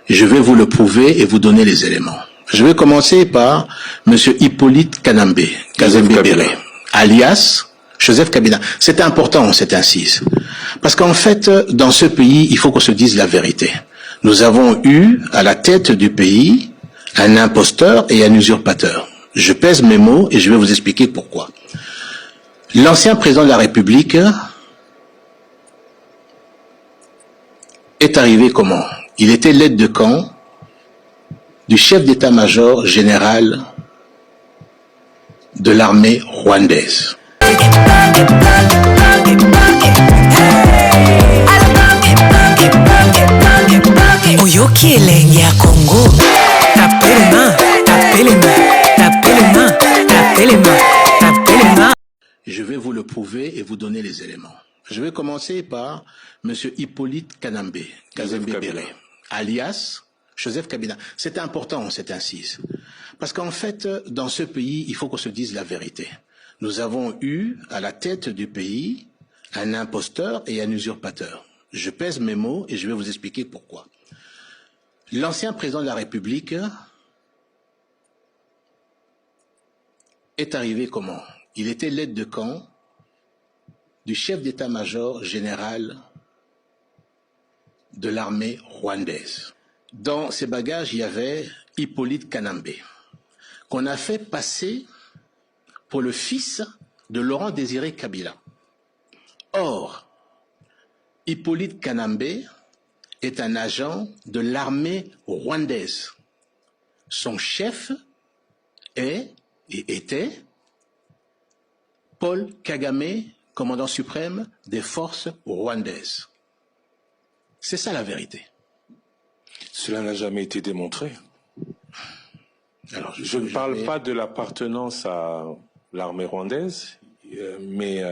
Je vais vous le prouver et vous donner les éléments. Je vais commencer par M. Hippolyte Kazembe Béré, alias Joseph Kabila. C'est important, cette incise. Parce qu'en fait, dans ce pays, il faut qu'on se dise la vérité. Nous avons eu à la tête du pays un imposteur et un usurpateur. Je pèse mes mots et je vais vous expliquer pourquoi. L'ancien président de la République est arrivé comment? Il était l'aide de camp du chef d'état-major général de l'armée rwandaise. Je vais vous le prouver et vous donner les éléments. Je vais commencer par M. Hippolyte Kazembe Béré, alias Joseph Kabila. C'est important, cette incise. Parce qu'en fait, dans ce pays, il faut qu'on se dise la vérité. Nous avons eu à la tête du pays un imposteur et un usurpateur. Je pèse mes mots et je vais vous expliquer pourquoi. L'ancien président de la République est arrivé comment? Il était l'aide de camp du chef d'état-major général de l'armée rwandaise. Dans ses bagages, il y avait Hippolyte Kanambe, qu'on a fait passer pour le fils de Laurent Désiré Kabila. Or, Hippolyte Kanambe est un agent de l'armée rwandaise. Son chef est et était Paul Kagame, commandant suprême des forces rwandaises. C'est ça la vérité. Cela n'a jamais été démontré. Alors, je ne parle pas de l'appartenance à l'armée rwandaise, mais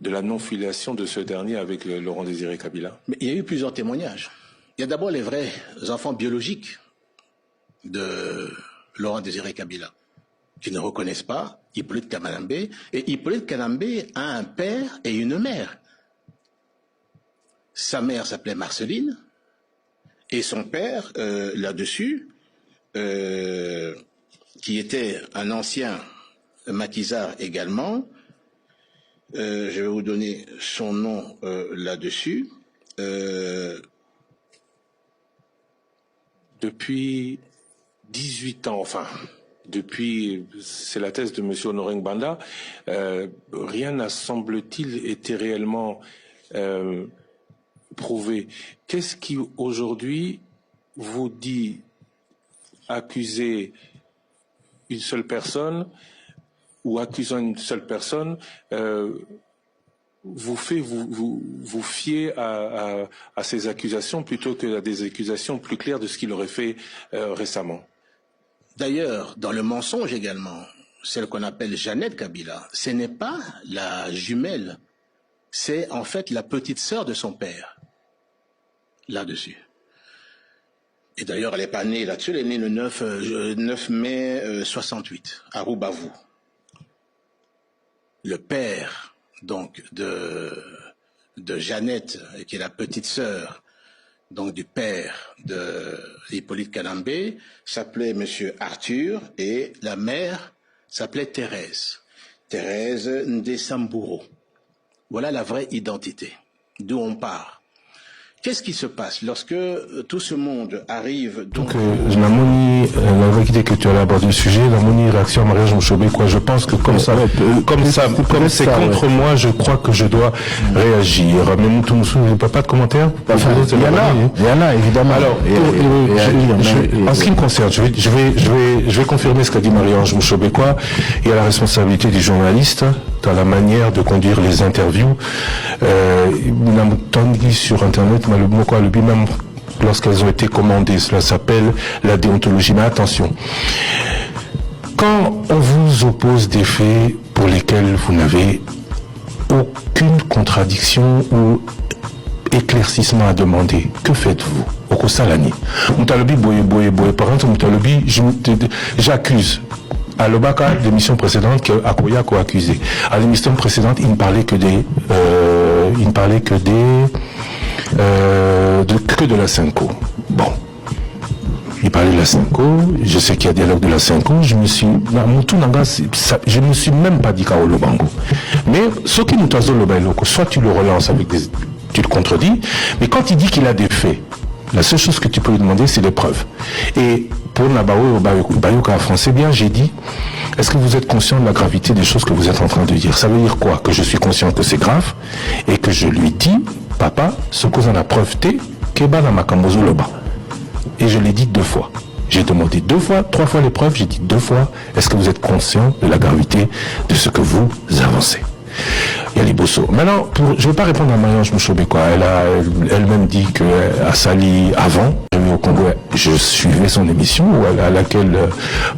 de la non-filiation de ce dernier avec Laurent Désiré Kabila. Mais il y a eu plusieurs témoignages. Il y a d'abord les vrais enfants biologiques de Laurent Désiré Kabila, qui ne reconnaissent pas Hippolyte Kanambe. Et Hippolyte Kanambe a un père et une mère. Sa mère s'appelait Marceline, et son père, là-dessus, qui était un ancien maquisard également, je vais vous donner son nom là-dessus. Depuis 18 ans, enfin, depuis, c'est la thèse de M. Honoré Ngbanda, rien n'a, semble-t-il, été réellement prouvé. Qu'est-ce qui, aujourd'hui, vous dit accuser une seule personne ou accusant une seule personne vous fait vous fier à ces accusations plutôt qu'à des accusations plus claires de ce qu'il aurait fait récemment? D'ailleurs, dans le mensonge également, celle qu'on appelle Jeannette Kabila, ce n'est pas la jumelle, c'est en fait la petite sœur de son père, là-dessus. Et d'ailleurs, elle n'est pas née là-dessus, elle est née le 9 mai 68, à Rubavu. Le père, donc, de Jeannette, qui est la petite sœur, donc du père de Hippolyte Kanambe, s'appelait Monsieur Arthur, et la mère s'appelait Thérèse Ndesamburo. Voilà la vraie identité, d'où on part. Qu'est-ce qui se passe lorsque tout ce monde arrive? Donc la moni, la vraie idée que tu as abordé le sujet, la moni réaction à mariage Mouchobé, quoi. Je pense que comme c'est contre moi, je crois que je dois réagir. Mais Moutoumoussou, il n'y a pas de commentaire? Il y en a, évidemment. Alors, en ce qui me concerne, je vais confirmer ce qu'a dit Marie-Ange Mouchobé, quoi. Il y a la responsabilité du journaliste dans la manière de conduire les interviews. Sur Internet, même lorsqu'elles ont été commandées, cela s'appelle la déontologie. Mais attention, quand on vous oppose des faits pour lesquels vous n'avez aucune contradiction ou éclaircissement à demander, que faites-vous? Au Salani, par exemple, j'accuse. À l'Obaka, l'émission précédente, que Akoya a accusé. À l'émission précédente, il ne parlait que de la Cinco. Bon. parlé de la Cinco, je sais qu'il y a dialogue de la Cinco, je me suis même pas dit Kaolo Bango. Mais ce qui nous t'a soit tu le relances avec tu le contredis, mais quand il dit qu'il a des faits, la seule chose que tu peux lui demander, c'est des preuves. Et pour Nabao Bayoka français, bien, j'ai dit, est-ce que vous êtes conscient de la gravité des choses que vous êtes en train de dire? Ça veut dire quoi? Que je suis conscient que c'est grave et que je lui dis, papa, ce que vous en a preuve, Keba na Makambozo Loba. Et je l'ai dit 2 fois. J'ai demandé 2 fois, 3 fois les preuves, j'ai dit 2 fois, est-ce que vous êtes conscient de la gravité de ce que vous avancez? Yali Bosso. Maintenant, je ne vais pas répondre à Marie-Ange Mouchobe, quoi. Elle a elle-même dit qu'à Sali, avant, au Congo, je suivais son émission,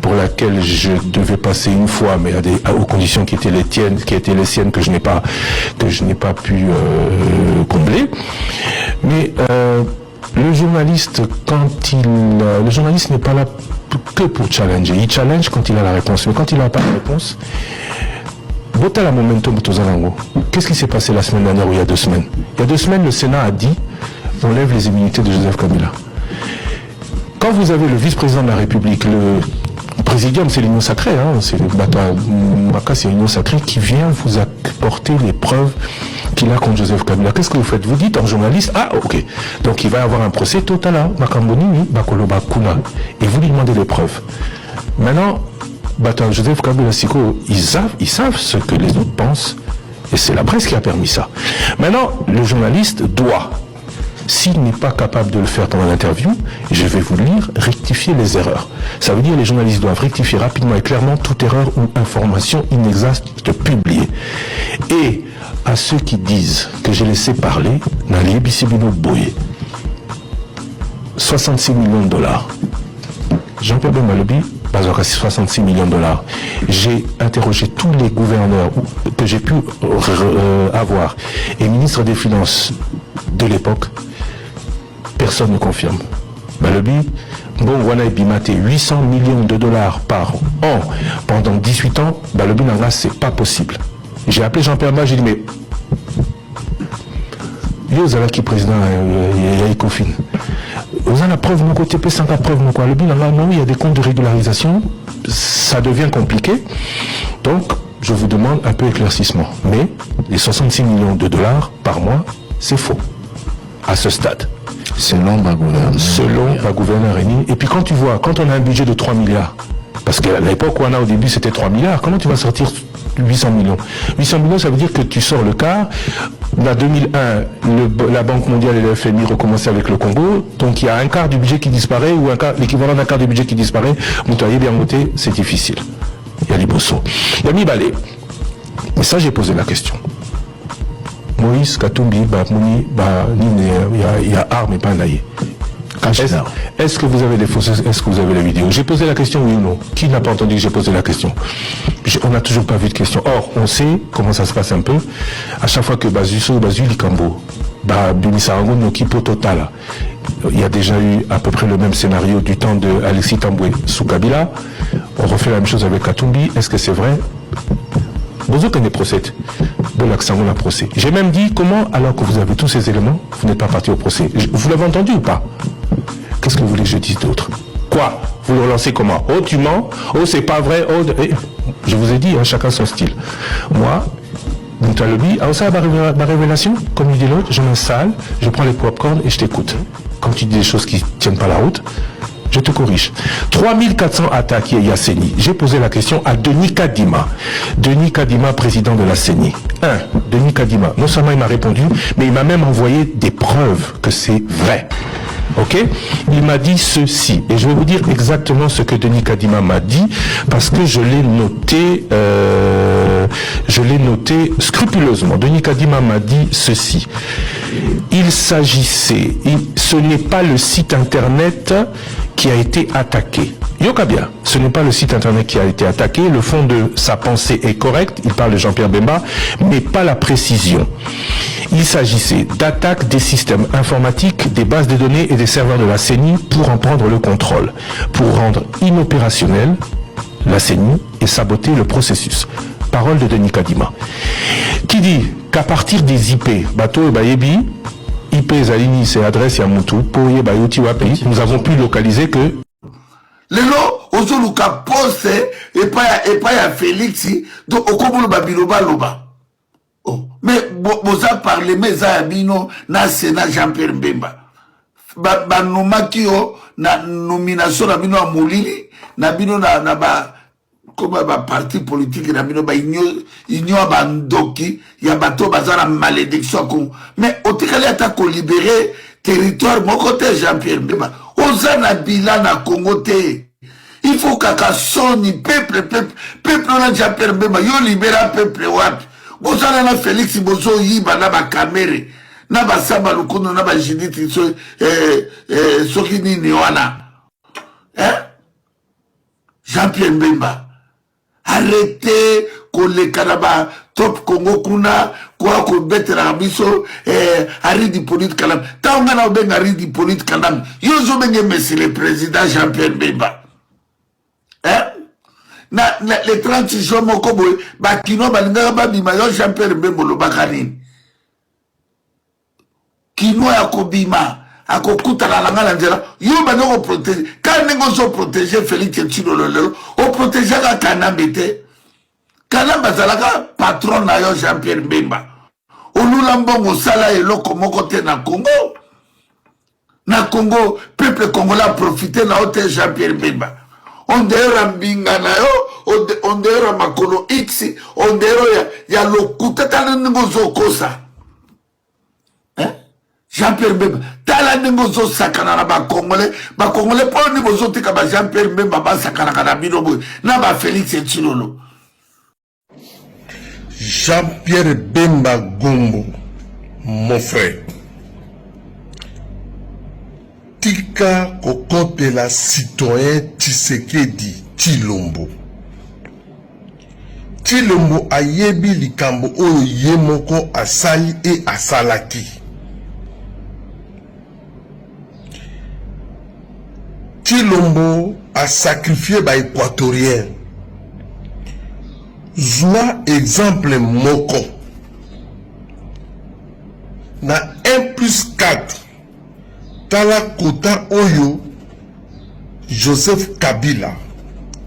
pour laquelle je devais passer une fois, mais aux conditions qui étaient les siennes, que je n'ai pas pu combler. Mais le journaliste, le journaliste n'est pas là que pour challenger. Il challenge quand il a la réponse, mais quand il n'a pas la réponse. Qu'est-ce qui s'est passé la semaine dernière ou il y a 2 semaines? Il y a 2 semaines, le Sénat a dit on lève les immunités de Joseph Kabila. Quand vous avez le vice-président de la République, le présidium, c'est l'union sacrée, c'est le Maka, c'est l'union sacrée qui vient vous apporter les preuves qu'il a contre Joseph Kabila. Qu'est-ce que vous faites? Vous dites en journaliste, ok, donc il va y avoir un procès total, Makamboni, Bakoloba Kuna, et vous lui demandez les preuves. Maintenant, Joseph Kabila Siko, ils savent ce que les autres pensent, et c'est la presse qui a permis ça. Maintenant, le journaliste doit, s'il n'est pas capable de le faire pendant l'interview, je vais vous lire, rectifier les erreurs. Ça veut dire que les journalistes doivent rectifier rapidement et clairement toute erreur ou information inexacte publiée. Et à ceux qui disent que j'ai laissé parler, dans les Ebisibino Boye, 66 millions de dollars. Jean-Pierre Bemalobi, 66 millions de dollars. J'ai interrogé tous les gouverneurs que j'ai pu avoir et ministre des Finances de l'époque. Personne ne confirme. Balobi, Wana Bimaté, 800 millions de dollars par an pendant 18 ans. Balobi Nanga, c'est pas possible. J'ai appelé Jean-Pierre Bemba, j'ai dit, mais Yo Zalaki président Yaïkofin. Vous avez la preuve, mon côté, sans la preuve, mon quoi. Le bilan là, non, il y a des comptes de régularisation, ça devient compliqué. Donc, je vous demande un peu d'éclaircissement. Mais les 66 millions de dollars par mois, c'est faux. À ce stade. Selon ma gouverneur Rémi. Et puis quand tu vois, quand on a un budget de 3 milliards, parce qu'à l'époque où on a au début c'était 3 milliards, comment tu vas sortir 800 millions? 800 millions, ça veut dire que tu sors le quart. En 2001, la Banque mondiale et le FMI recommençaient avec le Congo. Donc il y a un quart du budget qui disparaît, ou l'équivalent d'un quart du budget qui disparaît. Moutaye bien monté, c'est difficile. Il y a les Bosso. Il y a Mibalé. Mais ça, j'ai posé la question. Moïse, Katumbi, Mouni, il y a armes et pas naïe. Est-ce que vous avez des fausses, est-ce que vous avez la vidéo? J'ai posé la question, oui ou non? Qui n'a pas entendu que j'ai posé la question? On n'a toujours pas vu de question. Or, on sait comment ça se passe un peu. À chaque fois que Bazuso, Likambo, Bimisarango, Nokipo Total, il y a déjà eu à peu près le même scénario du temps de Alexis Tamboué sous Kabila. On refait la même chose avec Katumbi. Est-ce que c'est vrai? Vous avez des procès. Procès. J'ai même dit comment, alors que vous avez tous ces éléments, vous n'êtes pas parti au procès. Vous l'avez entendu ou pas? Qu'est-ce que vous voulez que je dise d'autre? Quoi? Vous le relancez comment? Oh, tu mens? Oh, c'est pas vrai? Oh, je vous ai dit, chacun son style. Moi, Moutalobi, ça ma révélation, comme il dit l'autre, je m'installe, je prends les popcorn et je t'écoute. Quand tu dis des choses qui ne tiennent pas la route, je te corrige. 3400 attaques il y a CENI. J'ai posé la question à Denis Kadima. Denis Kadima, président de la CENI. Denis Kadima. Non seulement il m'a répondu, mais il m'a même envoyé des preuves que c'est vrai. Ok? Il m'a dit ceci. Et je vais vous dire exactement ce que Denis Kadima m'a dit, parce que je l'ai noté scrupuleusement. Denis Kadima m'a dit ceci. Il s'agissait, ce n'est pas le site internet qui a été attaqué. Yokabia, ce n'est pas le site internet qui a été attaqué. Le fond de sa pensée est correct. Il parle de Jean-Pierre Bemba, mais pas la précision. Il s'agissait d'attaques des systèmes informatiques, des bases de données et des serveurs de la CENI pour en prendre le contrôle, pour rendre inopérationnel la CENI et saboter le processus. Parole de Denis Kadima. Qui dit qu'à partir des IP, Bateau et Bayebi, IP Zalini, c'est adresse Yamutu, Poye Bayoti Wapi, nous avons pu localiser que Lelo, ozoluka poste, et pas ya Félix, donc, okomolo babiloba loba. Oh. Mais, boza parle, mais za bino, na Sénat Jean-Pierre Mbemba. Nomaki yo, na nomination na bino a Molili, na bino na ba, comme ba parti politique, na bino ba union ba ndoki, ya bato bazara malédiction. Mais, otikali atako libérer territoire, mon côté Jean-Pierre Mbemba. Oza na bilan na Congo te. Il faut kaka soni peuple na Jean-Pierre Mbemba yo libéra peuple wapi. Oza na Félix bozo yiba na ba kamere na ba samba lukuno na ba jiditi soki nini wana. Jean-Pierre Mbemba arrêtez koleka na ba top Congo kuna kwa ko betera biso aridi politique kalam taonga na obenga aridi politique kalam yozo benge monsieur le président Jean-Pierre Mbemba les 30 jours moko boy bakino balinga ba bima yo Jean-Pierre Mbemba lo bakanini kino ya kobima akokuta la langa la njela yo ba no protéger quand ngo so protéger Félix Tshilolo lelo o protéger ka Kanambete Kanamba zalaka patron na yo Jean-Pierre Mbemba. Olula mbongo sala eloko moko te na Congo. Na Congo, peuple congolais a profité na hôtel Jean-Pierre Mbemba. On dera mbinga na yo, on dera makolo X, on dera ya lokuta tala ningo zokosa. Jean-Pierre Mbemba, tala ningo zo sakana na ba Congolais po ni bozo tika ba Jean-Pierre Mbemba ba sakana kana bino boy na ba Félix Tshilolo. Jean-Pierre Bemba Gombo, mon frère. Tika kokote la citoyen Tshisekedi Tshilombo. Tshilombo ayebi likambo oyo yemoko asali e asalaki. Tshilombo a sacrifié ba équatorien. Zwa exemple moko na 1+4 tala kota oyo Joseph Kabila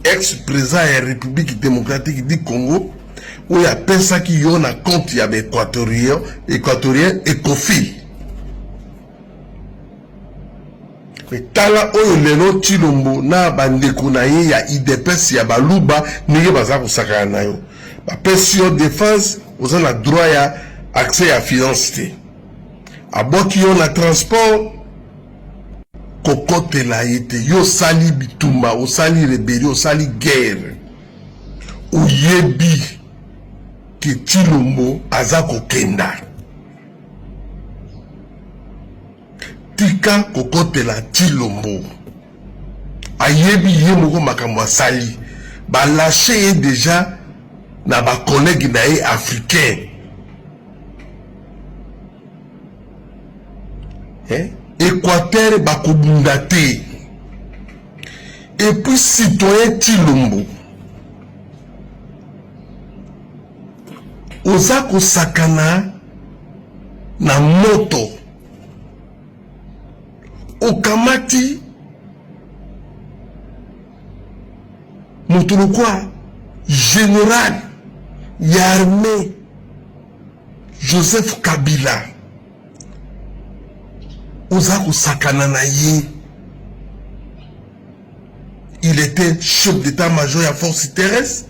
ex-président de la République démocratique du Congo oyo apesaki yo na compte ya équatorien Ecofil tala oyo lelo Tshilombo na bandeko na ye ya IDPS ya baluba ndenge baza kosakana na yo bapesi yo défense oza na droit ya accès ya finance te aboki yo na transport kokotela ye te yo sali bitumba osali rebellion osali guerre oyebi ke Tshilombo aza kokenda tika kokotela Tshilombo ayebi ye moko makambo asali balashe ye déjà na ba collègue na ye africain Équateur bakobunda te et puis citoyen Tshilombo oza kosakana na moto okamati moto quoi général ya armée Joseph Kabila oza kosakana na ye. Il était chef d'état-major à force terrestre,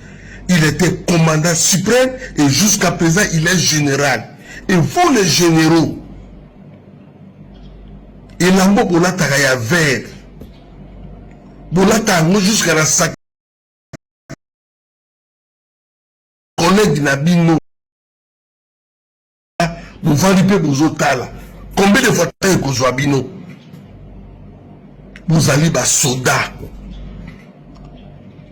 il était commandant suprême et jusqu'à présent il est général. Et vous les généraux, et l'ambo bolata ya vert, bolata ngo jusqu'à la sac collègue Nabino, vous validez vos otala. Combien de fois que vous avez bino? Vous allez bas soda.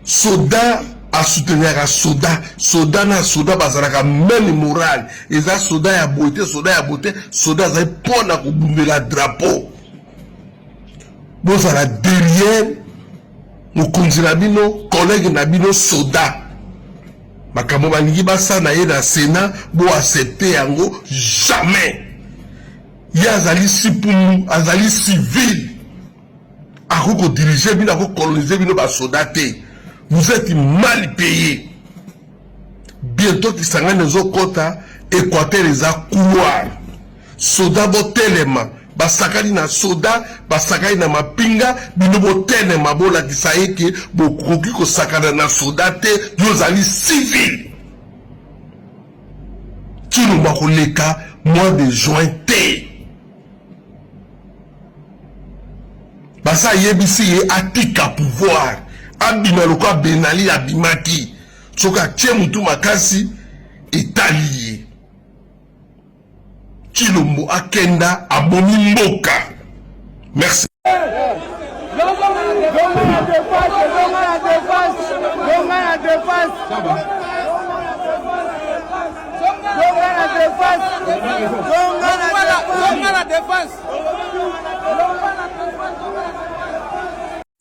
Soda à soutenir à soda. Soda na soda bazaraka même moral. Et ça soda ya beauté, soda za pour na kubumbe la drapeau. Vous allez derrière mon konzila bino, collègue nabino soda. Makambo balingi basa na ye na Sénat, bo accepter yango jamais. Il y a azali sipumu, azali civil. Ako diriger bino, ako coloniser bino ba soda te. Vous êtes mal payés. Bientôt qui s'engagent dans nos quotas, Équateur les a couloir. Soda bo telema, basakali na soda, basakali na mapinga, bino bo telema bo la kisaeke, bo koki ko sakana na soda te, yozali civil. Kilo makoleka, mois de juin te. Basa yebisi ye atika pouvoir. Abima loka benali abimaki. Soka tche mutu makasi etali. Chilombo akenda abomi mboka. Merci.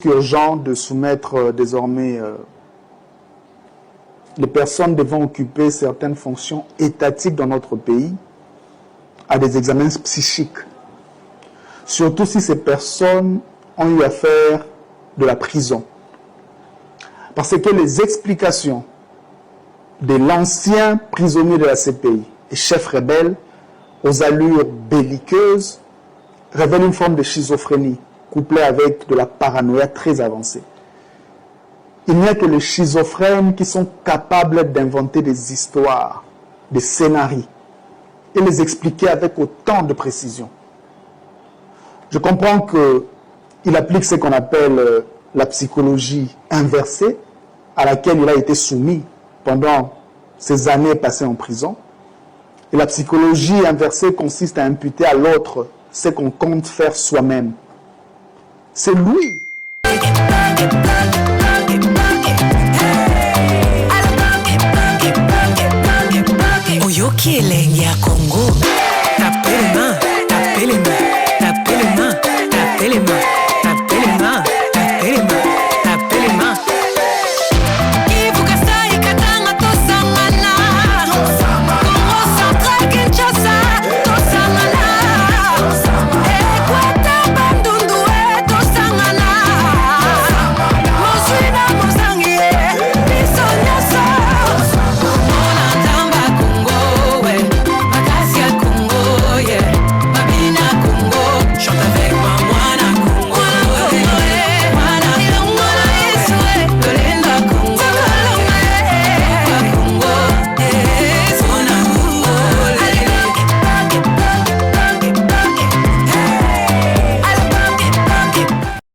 Urgent de soumettre désormais les personnes devant occuper certaines fonctions étatiques dans notre pays à des examens psychiques. Surtout si ces personnes ont eu à faire de la prison. Parce que les explications de l'ancien prisonnier de la CPI et chef rebelle aux allures belliqueuses révèlent une forme de schizophrénie couplée avec de la paranoïa très avancée. Il n'y a que les schizophrènes qui sont capables d'inventer des histoires, des scénarios, et les expliquer avec autant de précision. Je comprends qu'il applique ce qu'on appelle la psychologie inversée, à laquelle il a été soumis pendant ces années passées en prison. Et la psychologie inversée consiste à imputer à l'autre ce qu'on compte faire soi-même. C'est lui